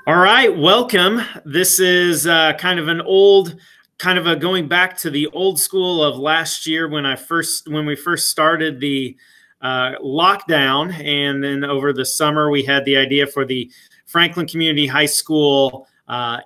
All right, welcome. This is kind of an old, kind of a going back to the old school of last year when we first started the lockdown, and then over the summer we had the idea for the Franklin Community High School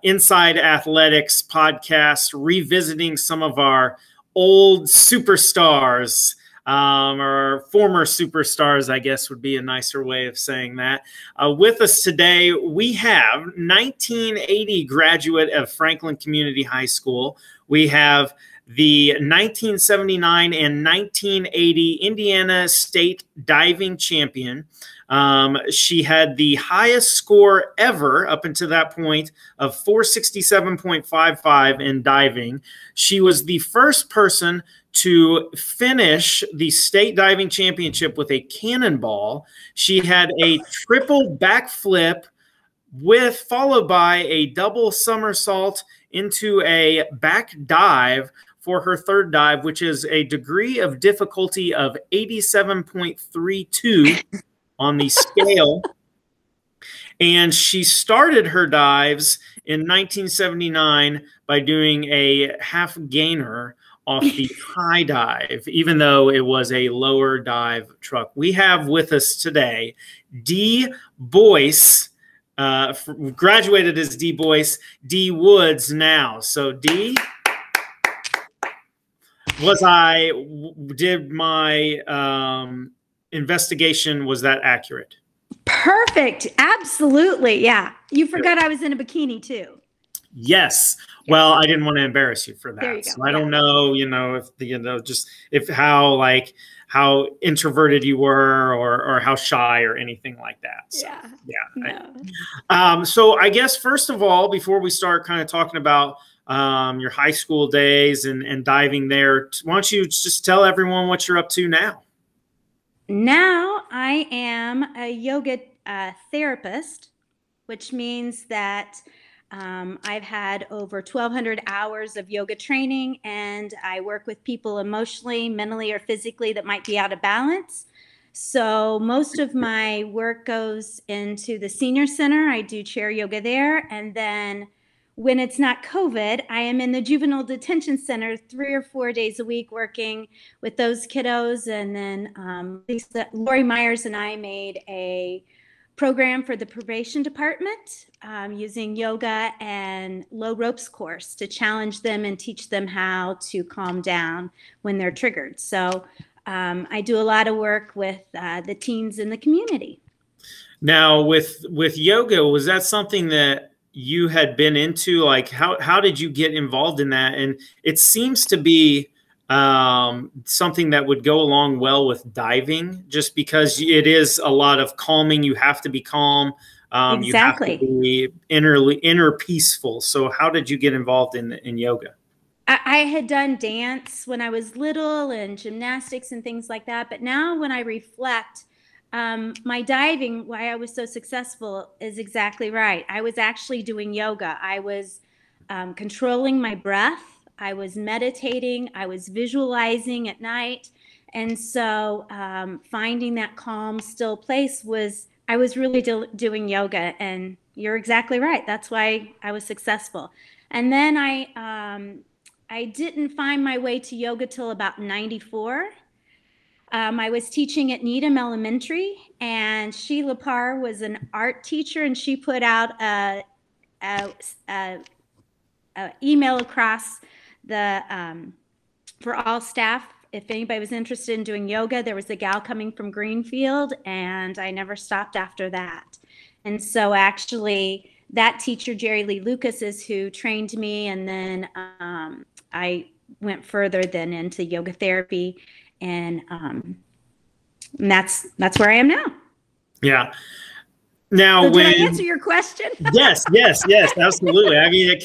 Inside Athletics podcast, revisiting some of our old superstars. Or former superstars, I guess would be a nicer way of saying that. With us today, we have 1980 graduate of Franklin Community High School. We have the 1979 and 1980 Indiana State diving champion. She had the highest score ever up until that point of 467.55 in diving. She was the first person to finish the state diving championship with a cannonball. She had a triple backflip followed by a double somersault into a back dive for her third dive, which is a degree of difficulty of 87.32 on the scale. And she started her dives in 1979 by doing a half gainer off the high dive, even though it was a lower dive truck. We have with us today D. Boice, graduated as D. Boice, D. Woods now. So D, did my investigation, was that accurate? Perfect. Absolutely. Yeah. You forgot I was in a bikini too. Yes. Well, I didn't want to embarrass you for that. There you go. So I don't know, if how introverted you were or how shy or anything like that. So, yeah. No. So I guess first of all, before we start kind of talking about your high school days and diving there, why don't you just tell everyone what you're up to now? Now I am a yoga therapist, which means that I've had over 1,200 hours of yoga training, and I work with people emotionally, mentally, or physically that might be out of balance. So most of my work goes into the senior center. I do chair yoga there. And then when it's not COVID, I am in the juvenile detention center 3 or 4 days a week working with those kiddos. And then Lori Myers and I made a program for the probation department using yoga and low ropes course to challenge them and teach them how to calm down when they're triggered. So I do a lot of work with the teens in the community. Now with yoga, was that something that you had been into? Like how did you get involved in that? And it seems to be something that would go along well with diving, just because it is a lot of calming. You have to be calm. Exactly. You have to be inner peaceful. So how did you get involved in yoga? I had done dance when I was little and gymnastics and things like that. But now when I reflect, my diving, why I was so successful, is exactly right. I was actually doing yoga. I was controlling my breath. I was meditating. I was visualizing at night. And so finding that calm, still place I was really doing yoga. And you're exactly right. That's why I was successful. And then I didn't find my way to yoga till about 94. I was teaching at Needham Elementary, and Sheila Parr was an art teacher, and she put out a email across for all staff. If anybody was interested in doing yoga, there was a gal coming from Greenfield, and I never stopped after that. And so actually that teacher, Jerry Lee Lucas, is who trained me. And then I went further then into yoga therapy, and that's where I am now. Yeah. Now, so did I answer your question? Yes, absolutely. I mean,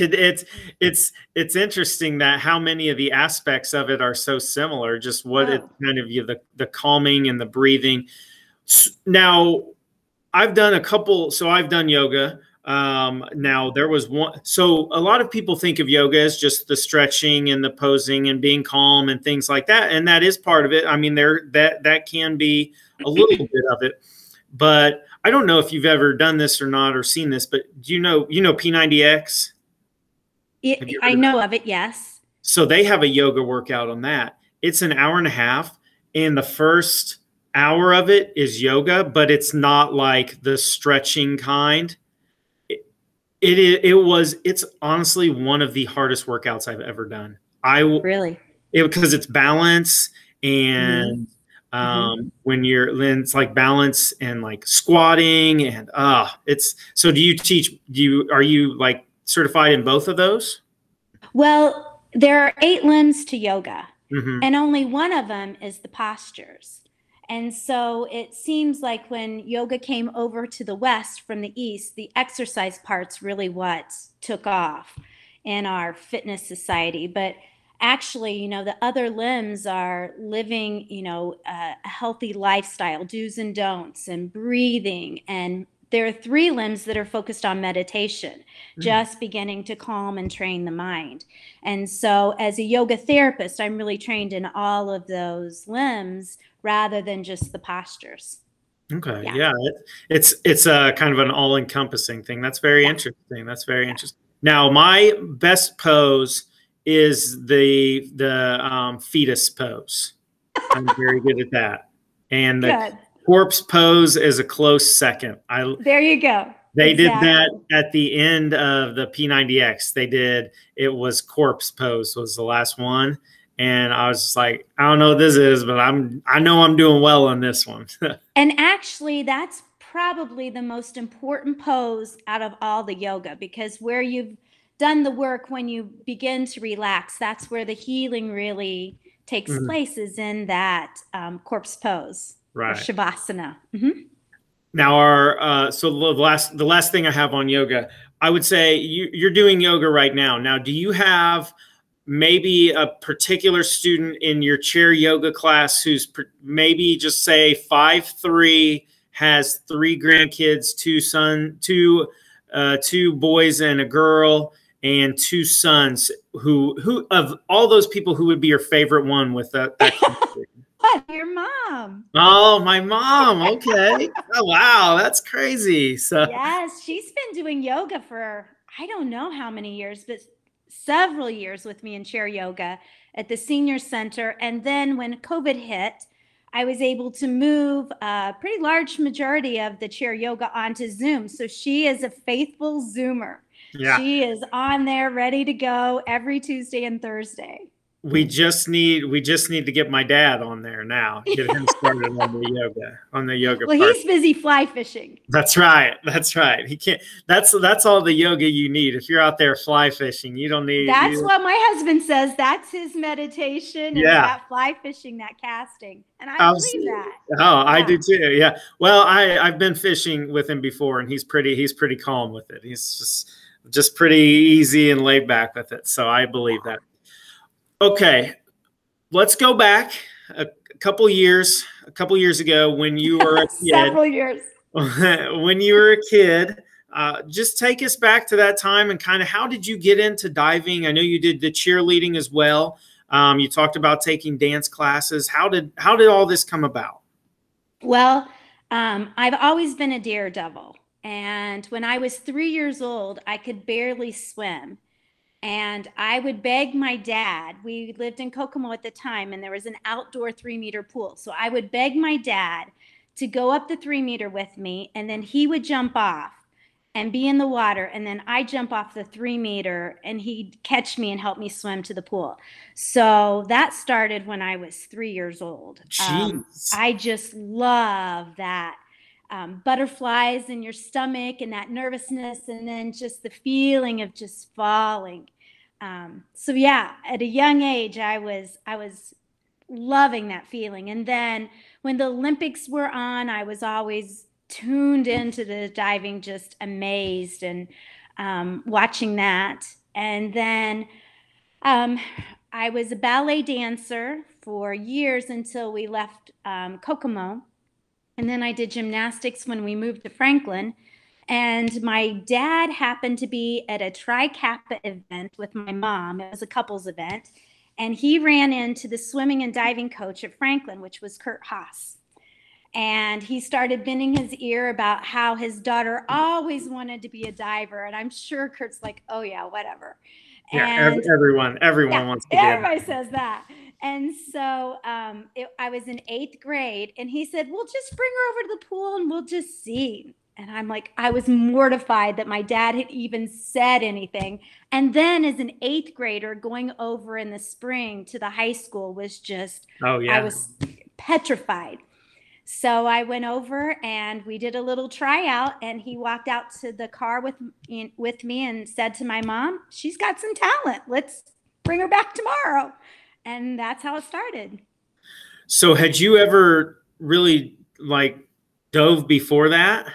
it's interesting that how many of the aspects of it are so similar. Just what it kind of the calming and the breathing. Now, I've done a couple. So I've done yoga. Now there was one. So a lot of people think of yoga as just the stretching and the posing and being calm and things like that, and that is part of it. I mean, that can be a little bit of it, but I don't know if you've ever done this or not or seen this, but do you know P90X? Have you I heard of know it? of it, yes. So they have a yoga workout on that. It's an hour and a half, and the first hour of it is yoga, but it's not like the stretching kind. It's honestly one of the hardest workouts I've ever done. Really? Because it's balance Mm-hmm. and Mm-hmm. when you're then it's like balance and like squatting and it's so do you teach do you are you like certified in both of those? Well, there are 8 limbs to yoga, Mm-hmm. and only one of them is the postures. And so it seems like when yoga came over to the West from the East, the exercise part's really what took off in our fitness society. But actually, the other limbs are living, a healthy lifestyle, do's and don'ts, and breathing. And there are 3 limbs that are focused on meditation, just beginning to calm and train the mind. And so, as a yoga therapist, I'm really trained in all of those limbs rather than just the postures. Okay, Yeah. yeah, it's a kind of an all-encompassing thing. That's very Yeah. interesting. That's very Yeah. interesting. Now, my best pose is the fetus pose. I'm very good at that, and the Good. corpse pose is a close second. I There you go. They did that Exactly. at the end of the P90X. It was corpse pose was the last one, and I was just like, I don't know what this is, but I know I'm doing well on this one. And actually, that's probably the most important pose out of all the yoga, because where you've done the work, when you begin to relax, that's where the healing really takes Mhm. place, is in that corpse pose or Right. shavasana. Mm-hmm. Now, so the last thing I have on yoga, I would say you're doing yoga right now. Now, do you have maybe a particular student in your chair yoga class who's maybe just say 5'3", has 3 grandkids, two boys and a girl, and 2 sons? Who of all those people, who would be your favorite one with that kind of thing? What? Your mom. Oh, my mom. Okay. Oh, wow. That's crazy. So, Yes, she's been doing yoga for I don't know how many years, but several years with me in chair yoga at the senior center. And then when COVID hit, I was able to move a pretty large majority of the chair yoga onto Zoom. So she is a faithful Zoomer. yeah, She is on there ready to go every Tuesday and Thursday. we just need to get my dad on there now. Get him started on the yoga Well, part. he's busy fly fishing. That's right. That's right. He can't. That's all the yoga you need. If you're out there fly fishing, you don't need. That's what my husband says. That's his meditation, is Yeah. that fly fishing, that casting. And I believe Absolutely. that. Oh, I Yeah. do too. Yeah. Well, I've been fishing with him before, and he's pretty calm with it. He's just pretty easy and laid back with it. So I believe Yeah. that. Okay, let's go back a couple years ago when you were a kid. Several years. When you were a kid, just take us back to that time and kind of how did you get into diving? I know you did the cheerleading as well. You talked about taking dance classes. How did all this come about? Well, I've always been a daredevil. And when I was 3 years old, I could barely swim. And I would beg my dad. We lived in Kokomo at the time, and there was an outdoor 3-meter pool. So I would beg my dad to go up the 3-meter with me, and then he would jump off and be in the water. And then I jump off the 3-meter, and he'd catch me and help me swim to the pool. So that started when I was 3 years old. Jeez. I just love that. Butterflies in your stomach and that nervousness, and then just the feeling of just falling. So yeah, at a young age, I was loving that feeling. And then when the Olympics were on, I was always tuned into the diving, just amazed and watching that. And then um, I was a ballet dancer for years until we left Kokomo. And then I did gymnastics when we moved to Franklin. And my dad happened to be at a Tri Kappa event with my mom. It was a couples event. And he ran into the swimming and diving coach at Franklin, which was Kurt Haas. And he started bending his ear about how his daughter always wanted to be a diver. And I'm sure Kurt's like, oh yeah, whatever. Yeah, And everyone yeah, wants to be a everybody says that. And so I was in 8th grade, and he said, well, just bring her over to the pool and we'll just see. And I'm like, I was mortified that my dad had even said anything. And then as an 8th grader, going over in the spring to the high school was just, Oh I yeah. was petrified. So I went over and we did a little tryout, and he walked out to the car with me and said to my mom, she's got some talent. Let's bring her back tomorrow. And that's how it started. So had you ever really like dove before that?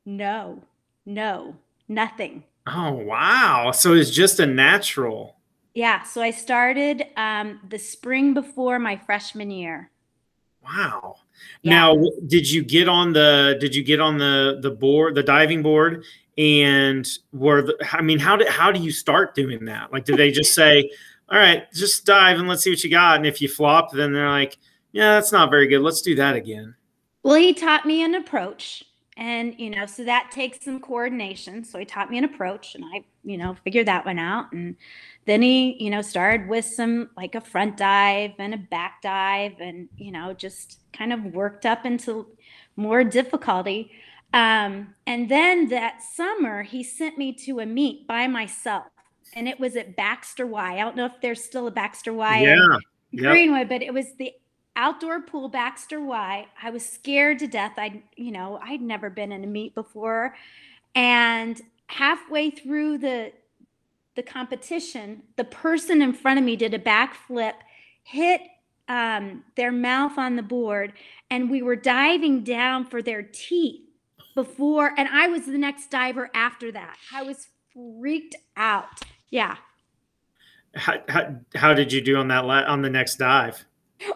No, no, nothing. Oh, wow. So it's just a natural. Yeah. So I started the spring before my freshman year. Wow. Yeah. Now, did you get on the board, the diving board, and I mean, how do you start doing that? Like, do they just say, all right, just dive and let's see what you got? And if you flop, then they're like, yeah, that's not very good. Let's do that again. Well, he taught me an approach, and so that takes some coordination. So he taught me an approach, and I figured that one out. And then he started with some, like, a front dive and a back dive, and just kind of worked up into more difficulty. And then that summer he sent me to a meet by myself, and it was at Baxter Y. I don't know if there's still a Baxter Y in Yeah. Yep. Greenwood, but it was the outdoor pool, Baxter Y. I was scared to death. I'd never been in a meet before. And halfway through the competition, the person in front of me did a backflip, hit their mouth on the board, and we were diving down for their teeth before, and I was the next diver after that. I was freaked out. Yeah. How did you do on on the next dive?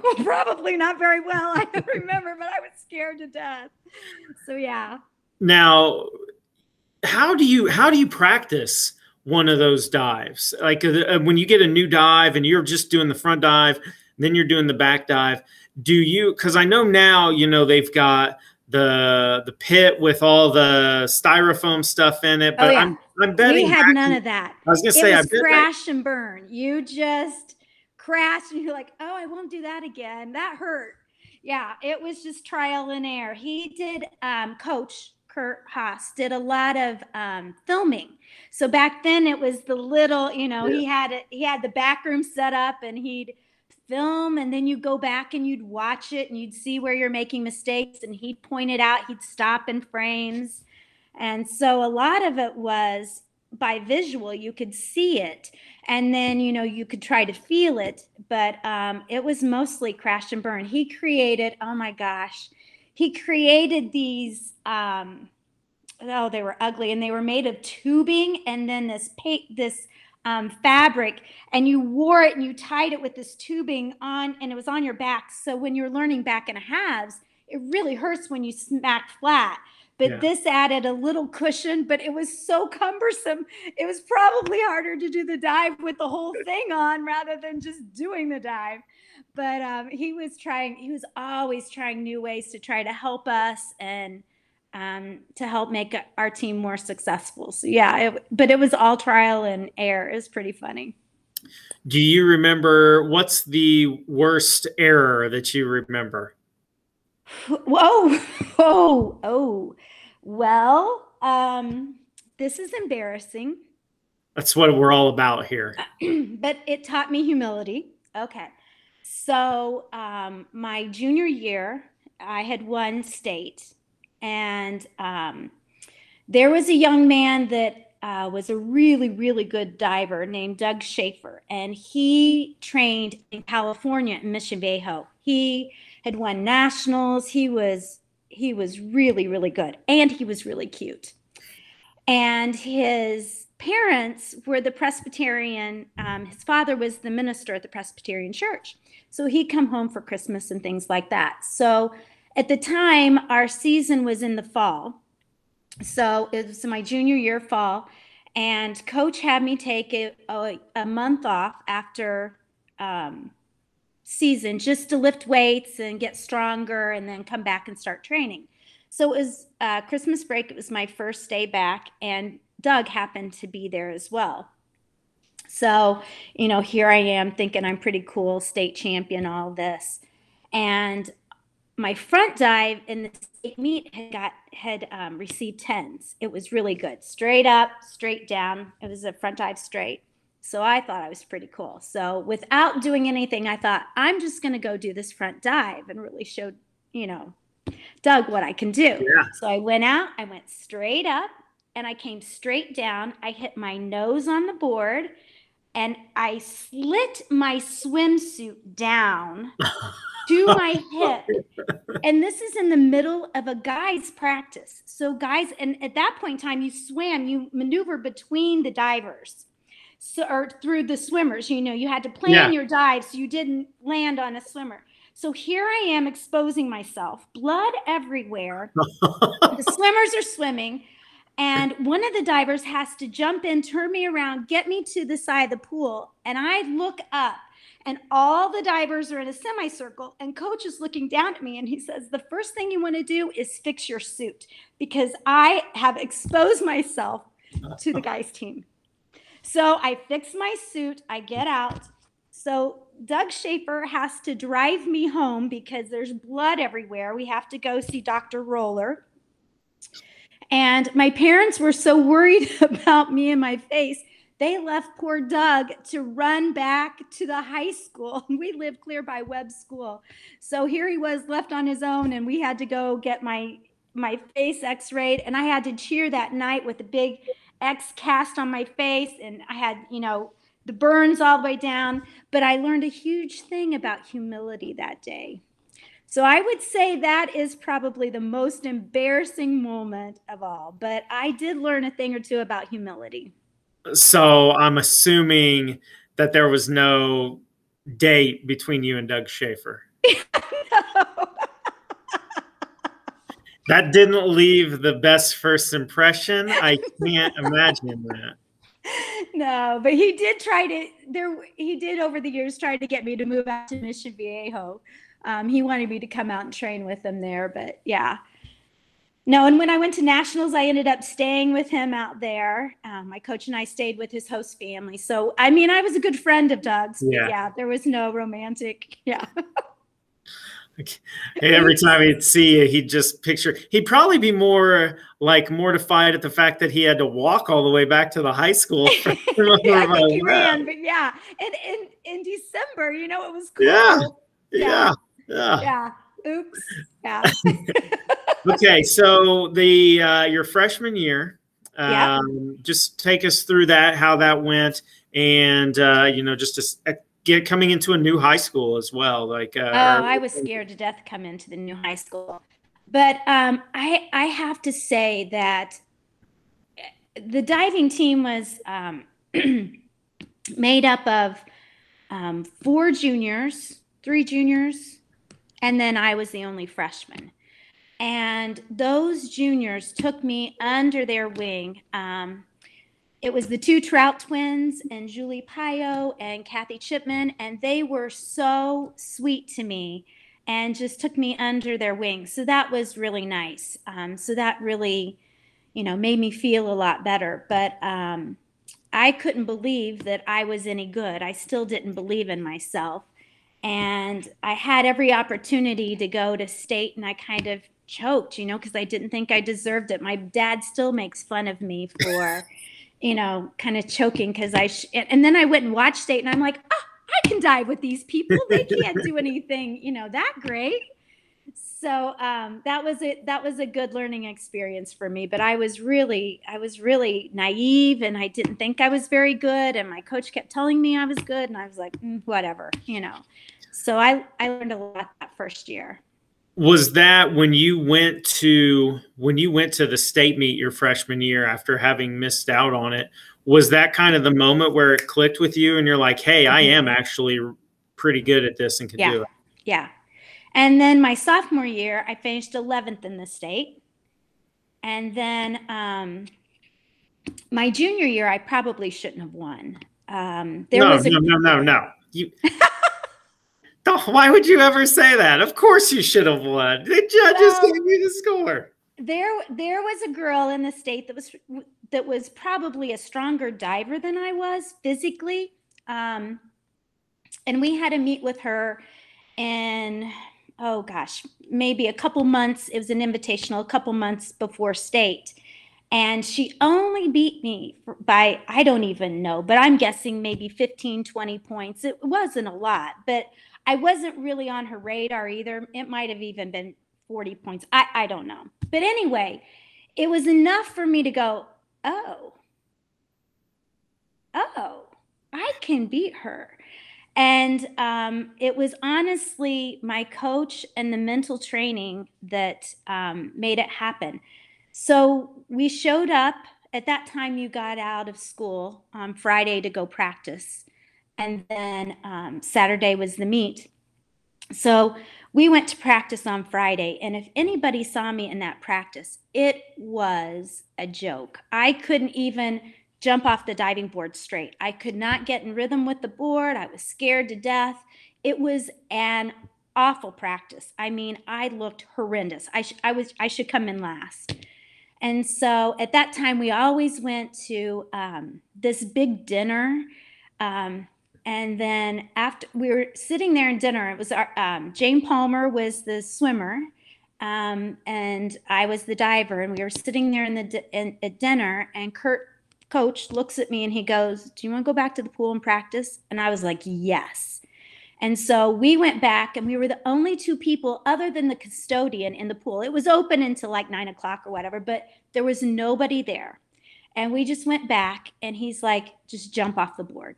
Well, probably not very well. I don't remember, but I was scared to death. So yeah. Now, how do you practice one of those dives? Like when you get a new dive and you're just doing the front dive, then you're doing the back dive. Do you? Because I know now, they've got the pit with all the styrofoam stuff in it, but I'm betting we had none of that. I was gonna say, it was crash and burn. You just crash and you're like, oh, I won't do that again. That hurt. Yeah, it was just trial and error. He did, Coach Kurt Haas did a lot of filming. So back then it was the little, he had the back room set up, and he'd film, and then you go back and you'd watch it and you'd see where you're making mistakes, and he'd point it out. He'd stop in frames. And so a lot of it was by visual. You could see it, and then you could try to feel it, but it was mostly crash and burn. He created, oh my gosh, he created these they were ugly, and they were made of tubing, and then this fabric, and you wore it and you tied it with this tubing on, and it was on your back. So when you're learning back in a halves, it really hurts when you smack flat. But this added a little cushion, but it was so cumbersome. It was probably harder to do the dive with the whole thing on rather than just doing the dive. But he was always trying new ways to try to help us, and to help make our team more successful. So yeah, but it was all trial and error. It was pretty funny. Do you remember what's the worst error that you remember? Oh. Well, this is embarrassing. That's what we're all about here. But it taught me humility. Okay. So my junior year, I had won state, and there was a young man that was a really, really good diver named Doug Schaefer, and he trained in California in Mission Viejo. He had won nationals. He was really, really good, and he was really cute. And his parents were the Presbyterian. His father was the minister at the Presbyterian church. So he'd come home for Christmas and things like that. So at the time, our season was in the fall. So it was my junior year fall. And Coach had me take a month off after season just to lift weights and get stronger and then come back and start training. So it was Christmas break. It was my first day back, and Doug happened to be there as well. So, here I am thinking I'm pretty cool, state champion, all this. And my front dive in the state meet had received 10s. It was really good. Straight up, straight down. It was a front dive straight. So I thought I was pretty cool. So without doing anything, I thought, I'm just going to go do this front dive and really show, Doug what I can do. Yeah. So I went out, I went straight up, and I came straight down. I hit my nose on the board, and I slit my swimsuit down to my hip. And this is in the middle of a guy's practice. So guys, and at that point in time, you maneuver between the divers. Or through the swimmers, you had to plan your dive so you didn't land on a swimmer. So here I am exposing myself, blood everywhere. The swimmers are swimming, and one of the divers has to jump in, turn me around, get me to the side of the pool, and I look up, and all the divers are in a semicircle, and coach is looking down at me, and he says, the first thing you want to do is fix your suit, because I have exposed myself to the guys' team. So I fix my suit, I get out. So Doug Schaefer has to drive me home because there's blood everywhere. We have to go see Dr. Roller. And my parents were so worried about me and my face, they left poor Doug to run back to the high school. We lived clear by Webb School. So here he was left on his own, and we had to go get my face x-rayed. And I had to cheer that night with a big X cast on my face, and I had, the burns all the way down. But I learned a huge thing about humility that day. So I would say that is probably the most embarrassing moment of all. But I did learn a thing or two about humility. So I'm assuming that there was no date between you and Doug Schaefer. No. That didn't leave the best first impression. I can't imagine that. No, but he did over the years try to get me to move out to Mission Viejo. He wanted me to come out and train with him there, but yeah. No, and when I went to nationals, I ended up staying with him out there. My coach and I stayed with his host family. So, I was a good friend of Doug's. Yeah. Yeah, there was no romantic, yeah. Every time he'd see you, he'd just picture. He'd probably be more like mortified at the fact that he had to walk all the way back to the high school. Yeah, I think he ran, but yeah. And in December, it was cool. Yeah. Oops. Yeah. Okay, so your freshman year, just take us through that, how that went, and just to coming into a new high school as well. I was scared to death to come into the new high school, but I have to say that the diving team was made up of 4 juniors, 3 juniors, and then I was the only freshman. And those juniors took me under their wing. It was the 2 Trout twins and Julie Pio and Kathy Chipman, and they were so sweet to me and just took me under their wing. So that was really nice. So that really, made me feel a lot better. But I couldn't believe that I was any good. I still didn't believe in myself. And I had every opportunity to go to state, and I kind of choked, because I didn't think I deserved it. My dad still makes fun of me for kind of choking because and then I went and watched state, and I'm like, oh, I can dive with these people. They can't do anything, that great. So that was a good learning experience for me. But I was really naive, and I didn't think I was very good. And my coach kept telling me I was good, and I was like, whatever, So I learned a lot that first year. Was that when you went to the state meet your freshman year after having missed out on it? Was that kind of the moment where it clicked with you and you're like, hey, I am actually pretty good at this and can do it? Yeah. And then my sophomore year, I finished 11th in the state. And then my junior year, I probably shouldn't have won. No. Why would you ever say that? Of course you should have won. The judges gave you the score. There was a girl in the state that was probably a stronger diver than I was physically. And we had to meet with her in, oh gosh, maybe a couple months. It was an invitational, a couple months before state. And she only beat me by, I don't even know, but I'm guessing maybe 15, 20 points. It wasn't a lot, but I wasn't really on her radar either. It might have even been 40 points. I don't know. But anyway, it was enough for me to go, oh, I can beat her. And it was honestly my coach and the mental training that made it happen. So we showed up. At that time, you got out of school on Friday to go practice. And then Saturday was the meet. So we went to practice on Friday. And if anybody saw me in that practice, it was a joke. I couldn't even jump off the diving board straight. I could not get in rhythm with the board. I was scared to death. It was an awful practice. I mean, I looked horrendous. I should come in last. And so at that time, we always went to this big dinner. And then after we were sitting there in dinner, it was our, Jane Palmer was the swimmer, and I was the diver. And we were sitting there at dinner, and coach looks at me and he goes, "Do you want to go back to the pool and practice?" And I was like, yes. And so we went back, and we were the only two people other than the custodian in the pool. It was open until like 9 o'clock or whatever, but there was nobody there. And we just went back, and he's like, "Just jump off the board."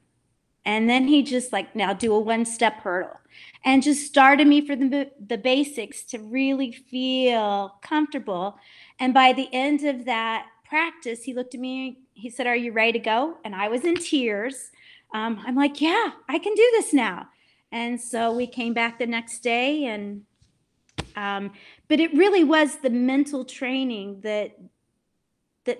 And then he just like, "Now do a 1-step hurdle," and just started me for the basics to really feel comfortable. And by the end of that practice, he looked at me, he said, "Are you ready to go?" And I was in tears. I'm like, "Yeah, I can do this now." And so we came back the next day, and but it really was the mental training that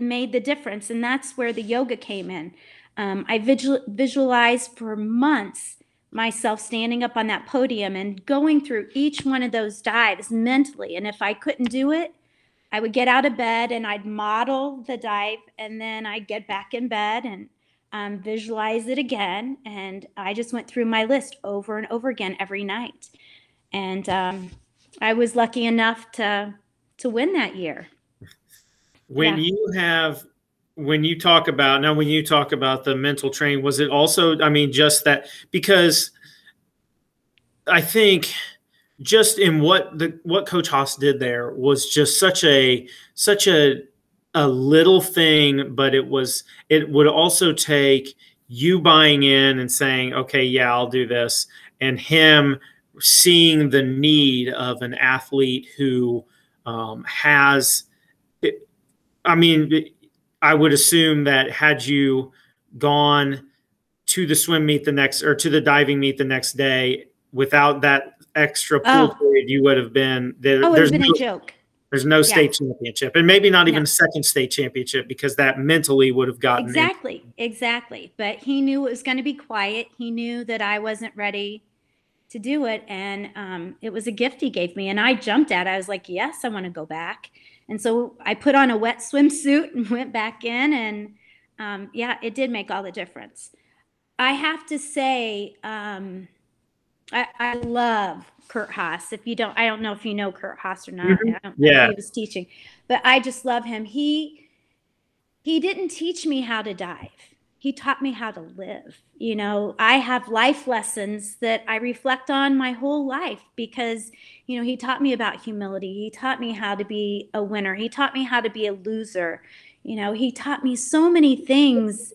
made the difference, and that's where the yoga came in. I visualized for months myself standing up on that podium and going through each one of those dives mentally, and if I couldn't do it, I would get out of bed and I'd model the dive, and then I'd get back in bed and visualize it again. And I just went through my list over and over again every night. And I was lucky enough to win that year. When you talk about the mental training, was it also, I mean, just that, because I think just in what Coach Haas did there was just such a little thing, but it would also take you buying in and saying, "Okay, yeah, I'll do this," and him seeing the need of an athlete who has, I mean, I would assume that had you gone to the swim meet to the diving meet the next day without that extra pool period, you would have been there. Oh, it would have been a joke. There's no state championship, and maybe not even a second state championship, because that mentally would have gotten exactly. But he knew it was going to be quiet. He knew that I wasn't ready to do it, and it was a gift he gave me, and I jumped at it. I was like, yes, I want to go back. And so I put on a wet swimsuit and went back in, and yeah, it did make all the difference. I have to say, I love Kurt Haas. If you don't, I don't know if you know Kurt Haas or not. Mm-hmm. I don't know if he was teaching, but I just love him. He didn't teach me how to dive. He taught me how to live. You know, I have life lessons that I reflect on my whole life, because, you know, he taught me about humility. He taught me how to be a winner. He taught me how to be a loser. You know, he taught me so many things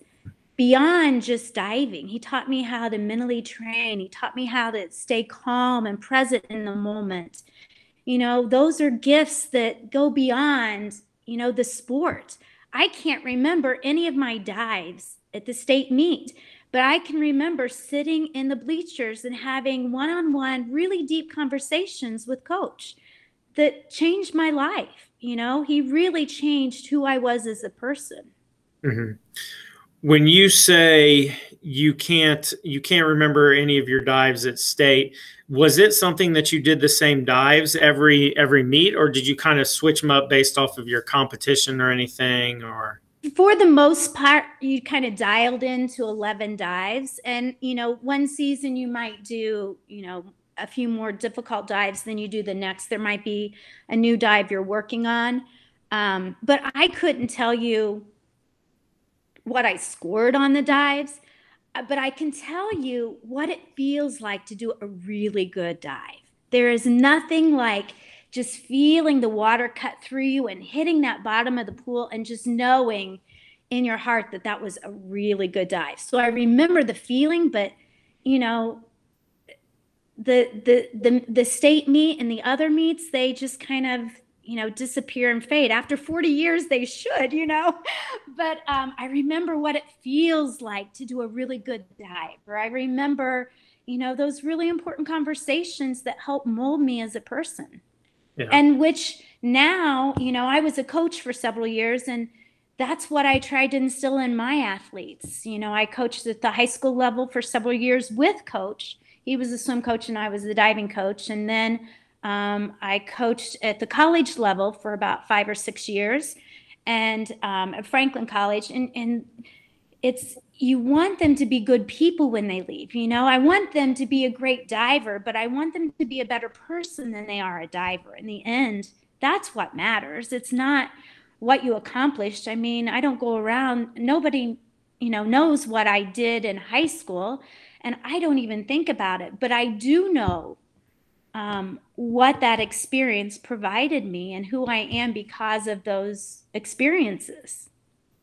beyond just diving. He taught me how to mentally train. He taught me how to stay calm and present in the moment. You know, those are gifts that go beyond, you know, the sport. I can't remember any of my dives at the state meet, but I can remember sitting in the bleachers and having one-on-one really deep conversations with Coach that changed my life. You know, he really changed who I was as a person. Mm-hmm. When you say you can't remember any of your dives at state, Was it something that you did the same dives every meet, or did you kind of switch them up based off of your competition or anything? Or For the most part, you kind of dialed into 11 dives. And, one season you might do, a few more difficult dives than you do the next. There might be a new dive you're working on. But I couldn't tell you what I scored on the dives, but I can tell you what it feels like to do a really good dive. There is nothing like just feeling the water cut through you and hitting that bottom of the pool and just knowing in your heart that that was a really good dive. So I remember the feeling, but the state meet and the other meets, they just kind of disappear and fade. After 40 years they should, but I remember what it feels like to do a really good dive, or I remember those really important conversations that help mold me as a person. Yeah. And which now, I was a coach for several years, and that's what I tried to instill in my athletes. I coached at the high school level for several years with Coach. He was a swim coach and I was the diving coach. And then I coached at the college level for about 5 or 6 years, and at Franklin College. And it's, you want them to be good people when they leave. I want them to be a great diver, but I want them to be a better person than they are a diver. In the end, that's what matters. It's not what you accomplished. I mean, I don't go around, nobody, knows what I did in high school, and I don't even think about it, but I do know what that experience provided me and who I am because of those experiences.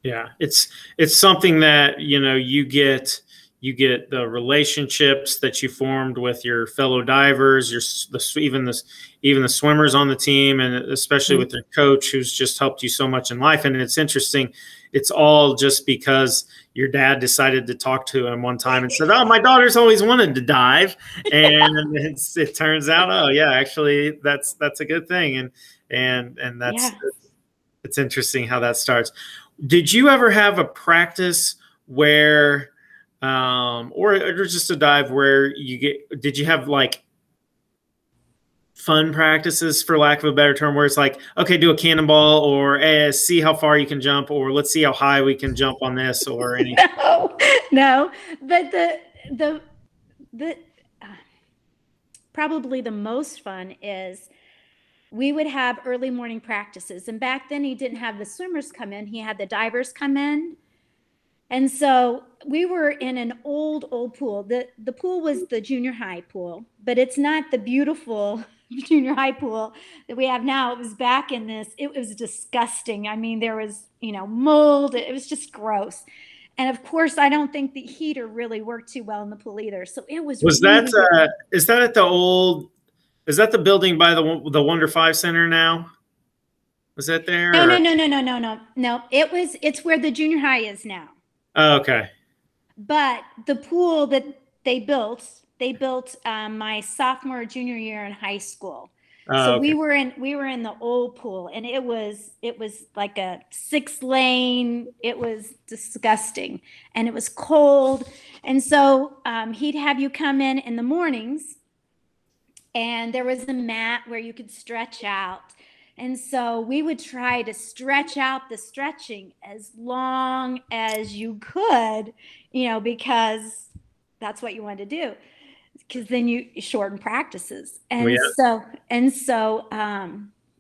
Yeah, it's something that you get the relationships that you formed with your fellow divers, even the swimmers on the team, and especially with your coach who's just helped you so much in life. And it's interesting, it's all just because your dad decided to talk to him one time and said, "Oh, my daughter's always wanted to dive," and it turns out, oh yeah, actually that's a good thing, and that's it's interesting how that starts. Did you ever have a practice where, or just a dive where did you have like fun practices, for lack of a better term, where it's like, okay, do a cannonball, or see how far you can jump, or let's see how high we can jump on this, or anything? No, but the probably the most fun is we would have early morning practices. And back then he didn't have the swimmers come in, he had the divers come in. And so we were in an old pool. The pool was the junior high pool, but it's not the beautiful junior high pool that we have now. It was back in this, it was disgusting. I mean, there was, mold. It was just gross. And of course, I don't think the heater really worked too well in the pool either. So it was is that at the old, is that the building by the Wonder 5 Center now? Was that there? No. It's where the junior high is now. Oh, okay. But the pool that they built my sophomore, junior year in high school. So okay. we were in the old pool, and it was like a 6-lane. It was disgusting, and it was cold. And so he'd have you come in the mornings, and there was a mat where you could stretch out. And so we would try to stretch out the stretching as long as you could, because that's what you wanted to do, because then you shorten practices. And so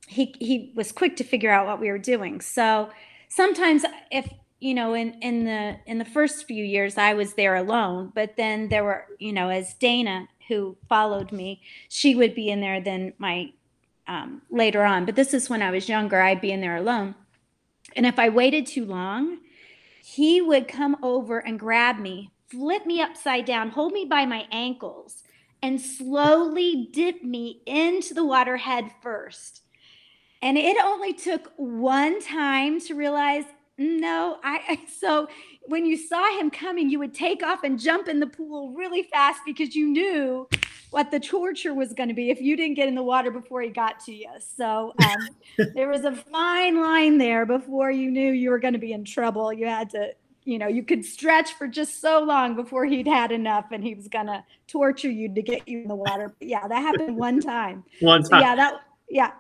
he was quick to figure out what we were doing. So sometimes if, in the first few years I was there alone, but then there were, as Dana, who followed me, she would be in there then later on. But this is when I was younger, I'd be in there alone. And if I waited too long, he would come over and grab me, flip me upside down, hold me by my ankles, and slowly dip me into the water head first. And it only took one time to realize, no, so when you saw him coming, you would take off and jump in the pool really fast, because you knew what the torture was going to be if you didn't get in the water before he got to you. So there was a fine line there before you knew you were going to be in trouble. You had to you could stretch for just so long before he'd had enough and he was going to torture you to get you in the water. But yeah, that happened one time. One So time. yeah,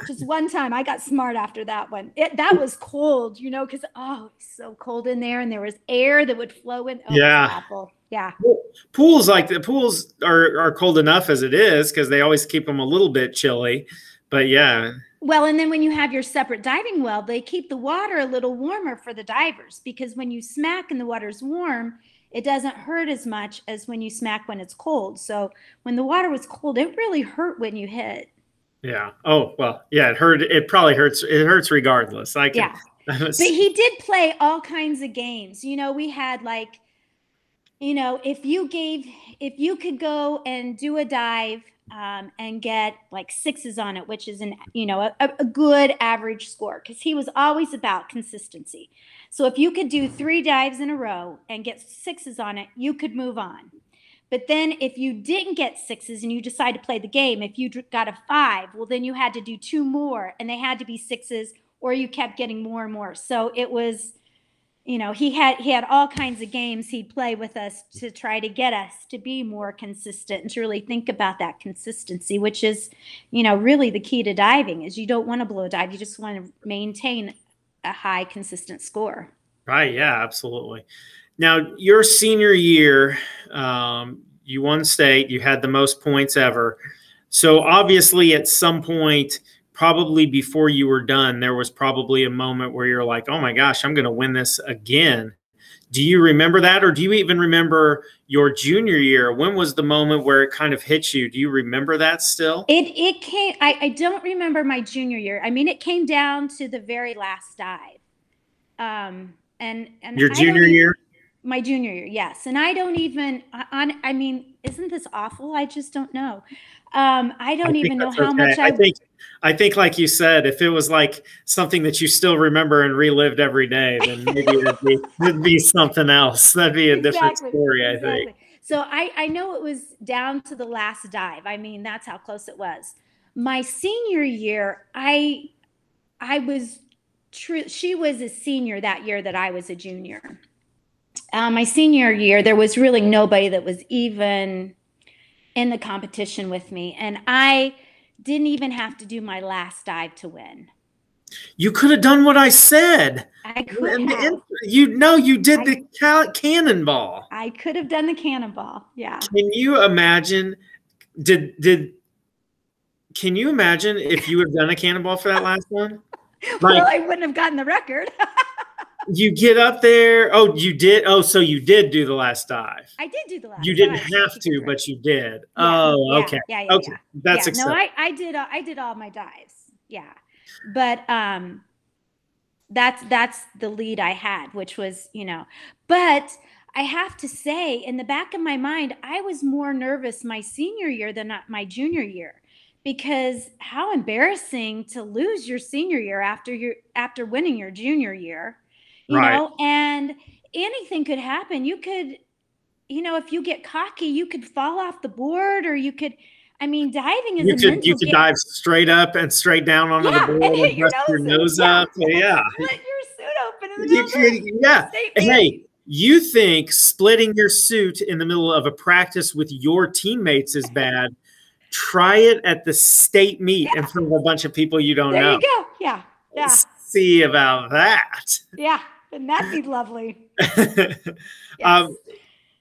just one time. I got smart after that one. That was cold, because it was so cold in there, and there was air that would flow in. Oh, it was Yeah. awful. Yeah. Pools are cold enough as it is because they always keep them a little bit chilly. But yeah. Well, and then when you have your separate diving well, they keep the water a little warmer for the divers, because when you smack and the water's warm, it doesn't hurt as much as when you smack when it's cold. So when the water was cold, it really hurt when you hit. Yeah. Oh, well, yeah, it hurt. It probably hurts. It hurts regardless. Yeah. But he did play all kinds of games. We had like, if you could go and do a dive and get like 6s on it, which is a good average score, because he was always about consistency. So if you could do 3 dives in a row and get 6s on it, you could move on. But then if you didn't get 6s and you decide to play the game, if you got a 5, well, then you had to do 2 more, and they had to be 6s, or you kept getting more and more. So it was, he had all kinds of games he'd play with us to try to get us to be more consistent and to really think about that consistency, which is, really the key to diving. Is you don't want to blow a dive. You just want to maintain a high, consistent score. Right. Yeah, absolutely. Now, your senior year, you won state, you had the most points ever. So obviously at some point, probably before you were done, there was probably a moment where you're like, oh my gosh, I'm going to win this again. Do you remember that? Or do you even remember your junior year? When was the moment where it kind of hit you? Do you remember that still? It came, I don't remember my junior year. I mean, it came down to the very last dive. And your junior year? My junior year, yes. And I don't even, I mean, isn't this awful? I just don't know. I don't even know how much I think, like you said, if it was like something that you still remember and relived every day, then maybe it'd be something else. That'd be a different story, I think. So I know it was down to the last dive. I mean, that's how close it was. My senior year, she was a senior that year that I was a junior. My senior year, there was really nobody that was even in the competition with me. And I didn't even have to do my last dive to win. You could have done what I said. I could have. You did the cannonball. I could have done the cannonball. Yeah. Can you imagine? Can you imagine if you had done a cannonball for that last one? Well, I wouldn't have gotten the record. You get up there. Oh, you did. Oh, so you did do the last dive. I did do the last dive. You didn't have to, but you did. Yeah, okay. Yeah. Okay. That's acceptable. No, I did all my dives. Yeah. But that's the lead I had, which was, but I have to say, in the back of my mind, I was more nervous my senior year than my junior year, because how embarrassing to lose your senior year after winning your junior year. You know, and anything could happen. You could, if you get cocky, you could fall off the board, or you could, diving is a mental game. You could dive straight up and straight down onto the board and hit your nose up. Yeah. Split your suit open in the middle. Yeah. Hey, you think splitting your suit in the middle of a practice with your teammates is bad? Try it at the state meet in front of a bunch of people you don't know. There you go. Yeah. See about that. Yeah. And that'd be lovely. Yes.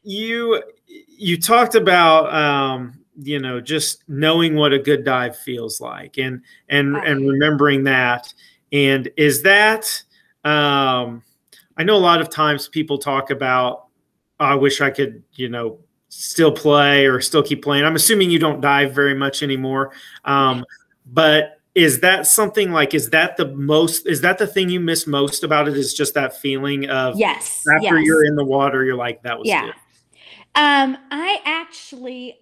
You talked about just knowing what a good dive feels like, and remembering that. And is that I know a lot of times people talk about, oh, I wish I could still play or still keep playing. I'm assuming you don't dive very much anymore, but is that something like, is that the thing you miss most about it, is just that feeling of, yes, after you're in the water, you're like, that was good. I actually,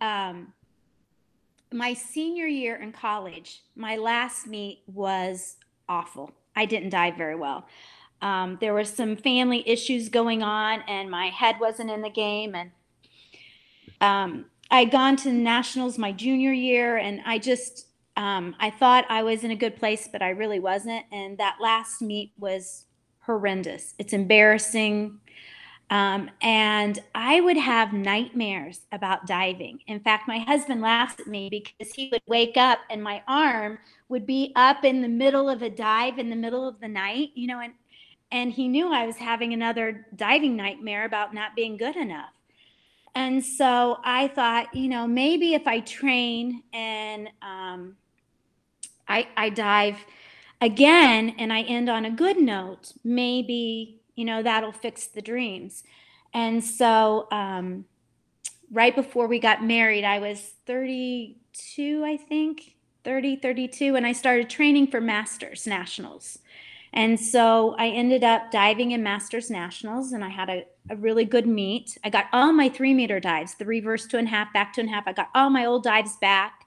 my senior year in college, my last meet was awful. I didn't dive very well. There were some family issues going on, and my head wasn't in the game. And I'd gone to the nationals my junior year, and I just, I thought I was in a good place, but I really wasn't. And that last meet was horrendous. It's embarrassing. And I would have nightmares about diving. In fact, my husband laughs at me because he would wake up and my arm would be up in the middle of a dive in the middle of the night, you know, and he knew I was having another diving nightmare about not being good enough. And so I thought, you know, maybe if I train and I dive again and I end on a good note, maybe, you know, that'll fix the dreams. And so right before we got married, I was 32, I think, 32, and I started training for Masters Nationals. And so I ended up diving in Masters Nationals, and I had a really good meet. I got all my 3-meter dives, the reverse 2.5, back 2.5. I got all my old dives back,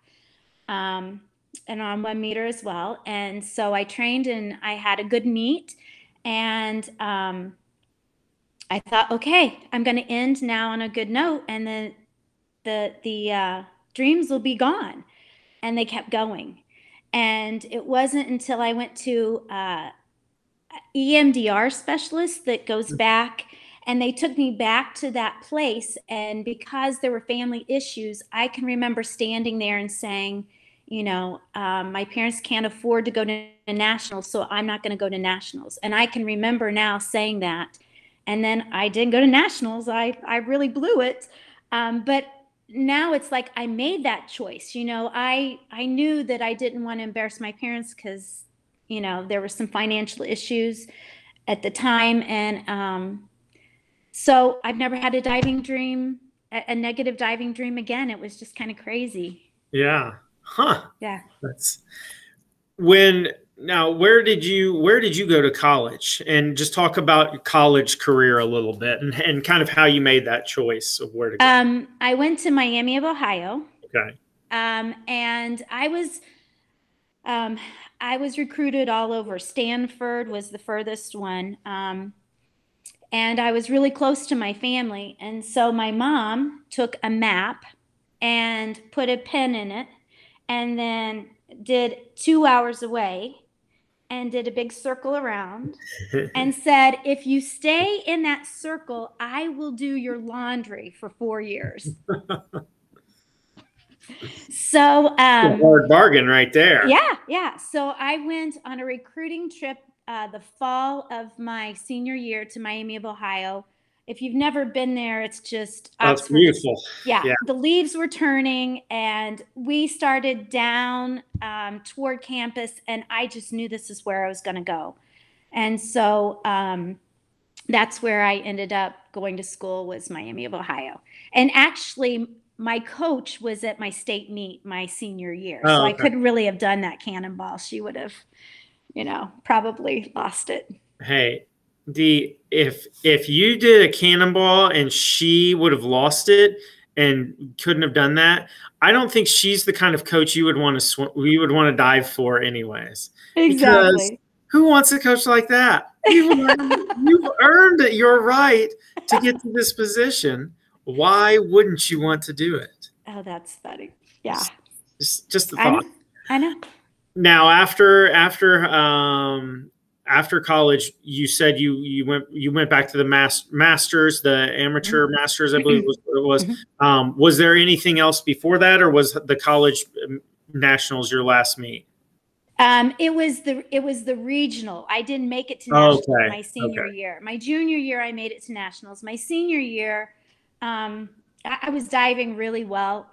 and on 1 meter as well. And so I trained and I had a good meet. And I thought, okay, I'm going to end now on a good note, and then the dreams will be gone. And they kept going. And it wasn't until I went to EMDR specialist that goes back, and they took me back to that place. And because there were family issues, I can remember standing there and saying, you know, my parents can't afford to go to nationals, so I'm not going to go to nationals. And I can remember now saying that. And then I didn't go to nationals. I really blew it. But now it's like I made that choice. You know, I knew that I didn't want to embarrass my parents because, you know, there were some financial issues at the time. And so I've never had a diving dream, a negative diving dream again. It was just kind of crazy. Yeah. Huh. Yeah. That's now where did you go to college? And just talk about your college career a little bit and kind of how you made that choice of where to go. I went to Miami of Ohio. Okay. And I was recruited all over. Stanford was the furthest one. And I was really close to my family. And so my mom took a map and put a pin in it and then did 2 hours away and did a big circle around and said, if you stay in that circle, I will do your laundry for 4 years. So a hard bargain right there. Yeah. So I went on a recruiting trip the fall of my senior year to Miami of Ohio. If you've never been there, it's just That's beautiful. Yeah, the leaves were turning, and we started down toward campus, and I just knew this is where I was going to go. And so that's where I ended up going to school, was Miami of Ohio. And actually, my coach was at my state meet my senior year. Oh, so okay. I couldn't really have done that cannonball. She would have, you know, probably lost it. Hey, if you did a cannonball and she would have lost it and couldn't have done that, I don't think she's the kind of coach you would want to dive for anyways. Exactly. Because who wants a coach like that? You've earned your right to get to this position. Why wouldn't you want to do it? Oh, that's funny. Yeah. Just the thought. I know. Now, after college, you said you went back to the masters, the amateur masters, I believe it was. Was there anything else before that, or was the college nationals your last meet? It was the regional. I didn't make it to nationals my senior year. My junior year, I made it to nationals. My senior year, I was diving really well.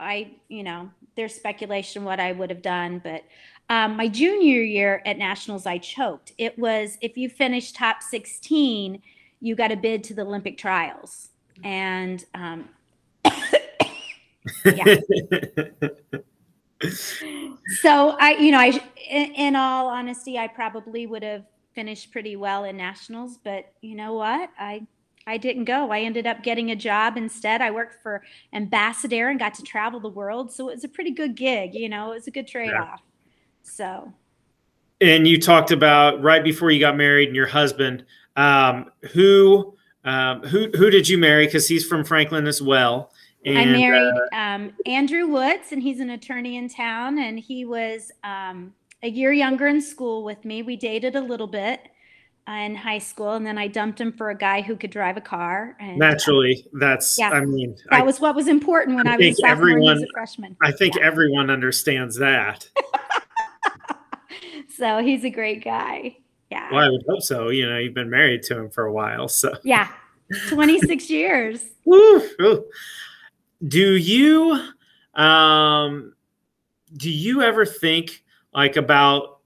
There's speculation what I would have done, but my junior year at nationals, I choked. It was, if you finished top 16, you got a bid to the Olympic trials. And yeah. So in all honesty, I probably would have finished pretty well in nationals, but you know what? I didn't go. I ended up getting a job instead. I worked for Ambassador and got to travel the world. So it was a pretty good gig, it was a good trade-off. So. And you talked about right before you got married and your husband, who did you marry? Because he's from Franklin as well. And, I married Andrew Woods, and he's an attorney in town, and he was a year younger in school with me. We dated a little bit. in high school, and then I dumped him for a guy who could drive a car. And Naturally, that's, yeah, I mean, that was what was important when I I was a think sophomore and he was everyone, a freshman. I think Yeah. everyone understands that. So he's a great guy. Well, Yeah. I would hope so. You've been married to him for a while, so. Yeah. 26 years. Woo, woo. Do you, um, do you ever think like about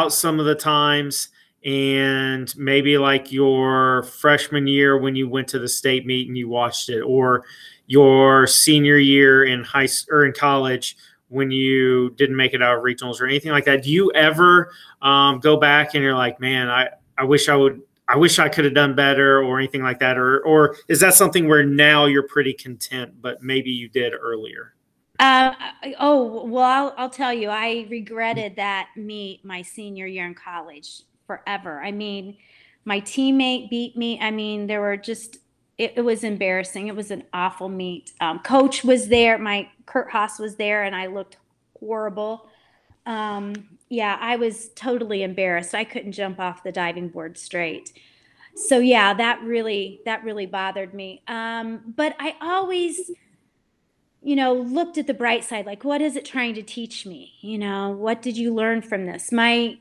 some of the times and maybe like your freshman year when you went to the state meet and you watched it, or your senior year in high or in college when you didn't make it out of regionals or anything like that? Do you ever go back and you're like, man, I wish I wish I could have done better or anything like that? Or is that something where now you're pretty content, but maybe you did earlier? Uh, oh, well, I'll tell you, I regretted that meet my senior year in college forever. I mean, my teammate beat me. I mean, there were just, it was embarrassing. It was an awful meet. Coach was there. My Kurt Haas was there, and I looked horrible. Yeah, I was totally embarrassed. I couldn't jump off the diving board straight. So yeah, that really bothered me. But I always, looked at the bright side, like, what is it trying to teach me? What did you learn from this? My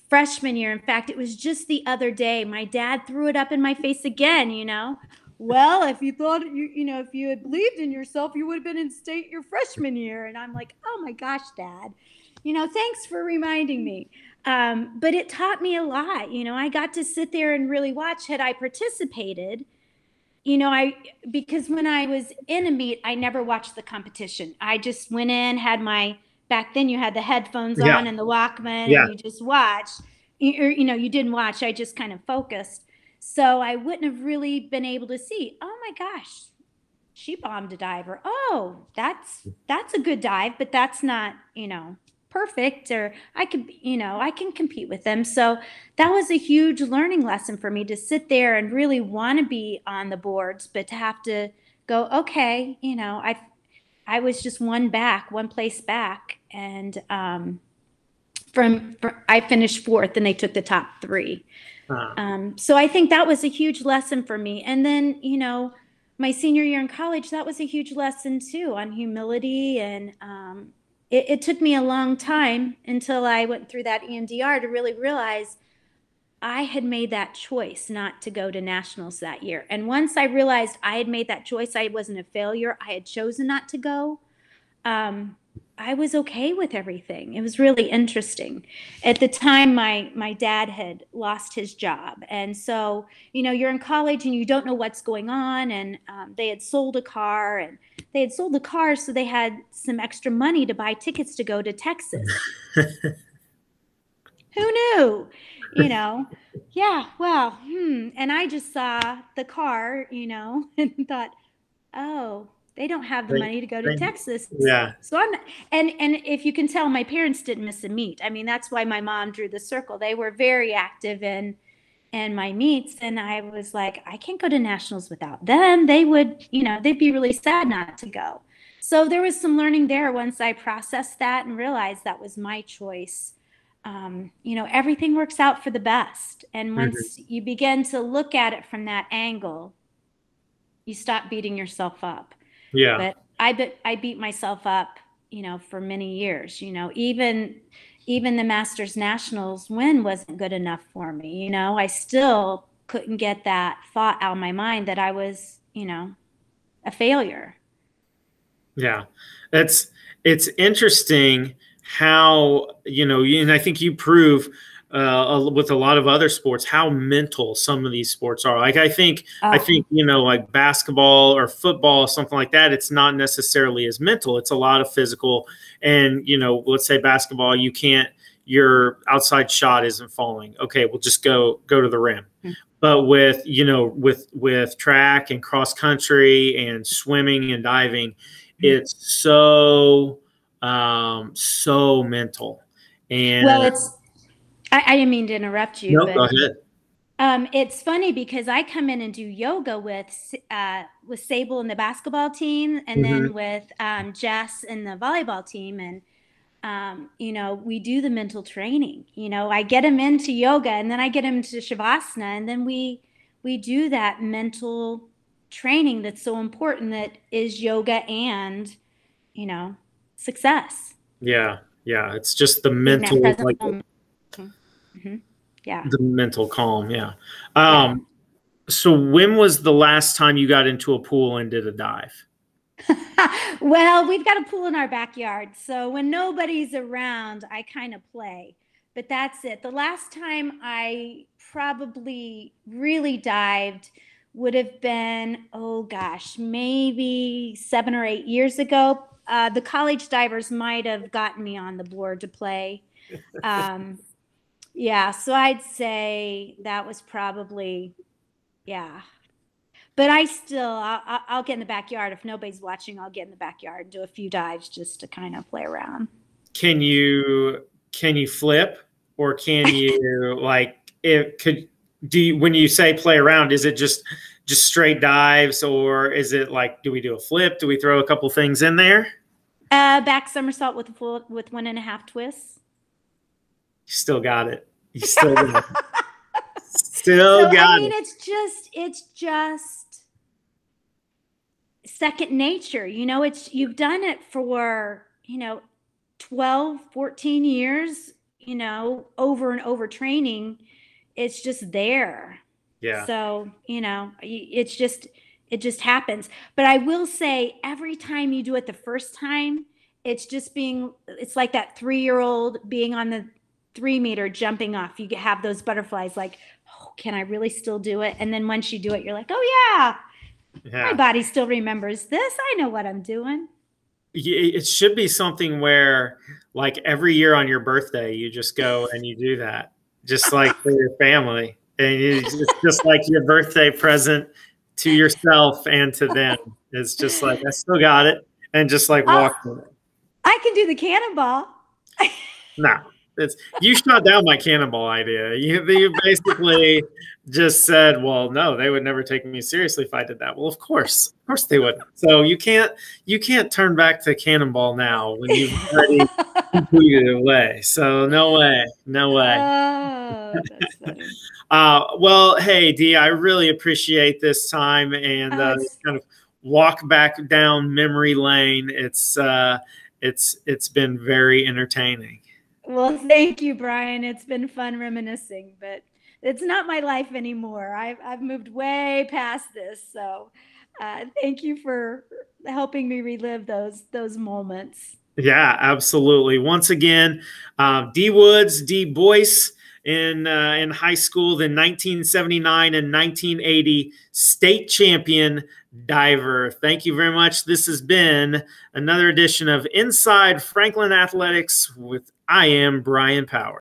freshman year, in fact, it was just the other day, my dad threw it up in my face again. Well, if you thought if you had believed in yourself, you would have been in state your freshman year. And I'm like, oh my gosh, Dad, thanks for reminding me. But it taught me a lot. I got to sit there and really watch. Had I participated, because when I was in a meet, I never watched the competition. I just went in, back then you had the headphones Yeah. on and the Walkman, Yeah. and you just watched. You didn't watch. I just kind of focused. So I wouldn't have really been able to see, oh my gosh, she bombed a diver. Oh, that's a good dive, but that's not, perfect. Or I can compete with them. So that was a huge learning lesson for me, to sit there and really want to be on the boards, but to have to go, okay, I was just one place back. And I finished fourth, and they took the top three. So I think that was a huge lesson for me. And then, my senior year in college, that was a huge lesson too, on humility. And it took me a long time until I went through that EMDR to really realize I had made that choice not to go to nationals that year. And once I realized I had made that choice, I wasn't a failure, I had chosen not to go, I was okay with everything. It was really interesting. At the time, my dad had lost his job. And so, you're in college and you don't know what's going on. And they had sold a car, and they had sold the car so they had some extra money to buy tickets to go to Texas. Who knew? Yeah, well, and I just saw the car, and thought, oh, they don't have the money to go to Texas. Yeah. So and if you can tell, my parents didn't miss a meet. I mean, that's why my mom drew the circle. They were very active in my meets, and I was like, I can't go to nationals without them. They would, they'd be really sad not to go. So there was some learning there once I processed that and realized that was my choice. Everything works out for the best. And once you begin to look at it from that angle, you stop beating yourself up. Yeah. But I beat myself up, for many years. Even the Masters Nationals win wasn't good enough for me. I still couldn't get that thought out of my mind that I was, a failure. Yeah. It's interesting how, and I think you prove with a lot of other sports how mental some of these sports are. Like I think like basketball or football, something like that, it's not necessarily as mental. It's a lot of physical. And let's say basketball, your outside shot isn't falling. Okay, we'll just go to the rim. But with with track and cross country and swimming and diving, it's so mental. And well, I didn't mean to interrupt you. No, but go ahead. It's funny because I come in and do yoga with Sable and the basketball team, and then with Jess and the volleyball team. And You know, we do the mental training. You know, I get them into yoga, and then I get them into shavasana, and then we do that mental training that's so important, that is yoga and, you know, success. Yeah. Yeah. It's just the Being that mental, present like moment. Mm-hmm. Yeah. the mental calm. Yeah. Yeah. So when was the last time you got into a pool and did a dive? Well, we've got a pool in our backyard, so when nobody's around, I kind of play. But that's it. The last time I probably really dived would have been, oh gosh, maybe 7 or 8 years ago. The college divers might have gotten me on the board to play. Yeah, so I'd say that was probably, yeah. But I'll get in the backyard. If nobody's watching, I'll get in the backyard and do a few dives just to kind of play around. Can you flip, or can you like it could do you, when you say play around, is it just straight dives, or is it like, do we do a flip? Do we throw a couple things in there? Back somersault with 1.5 twists. You still got it. You still got it. Still So, got I mean, it. it's just second nature. You know, you've done it for, you know, 12, 14 years, you know, over and over training. It's just there. Yeah. So, you know, it just happens. But I will say, every time you do it the first time, it's like that 3-year-old being on the 3 meter jumping off. You have those butterflies like, oh, can I really still do it? And then once you do it, you're like, oh yeah, my body still remembers this. I know what I'm doing. It should be something where, like, every year on your birthday, you just go and you do that, just like for your family. And it's just like your birthday present to yourself and to them. It's just like, I still got it. And just like walk through it. I can do the cannonball. No, you shot down my cannonball idea. You basically just said, well, no, they would never take me seriously if I did that. Well, of course they wouldn't. So you can't turn back to cannonball now when you've already completed it away. So no way. Oh, that's funny. Well, hey, Dee, I really appreciate this time and kind of walk back down memory lane. It's been very entertaining. Well, thank you, Brian. It's been fun reminiscing, but it's not my life anymore. I've moved way past this. So thank you for helping me relive those moments. Yeah, absolutely. Once again, Dee Woods, Dee Boice, in high school, the 1979 and 1980 state champion diver. Thank you very much. This has been another edition of Inside Franklin Athletics with I am Brian Power.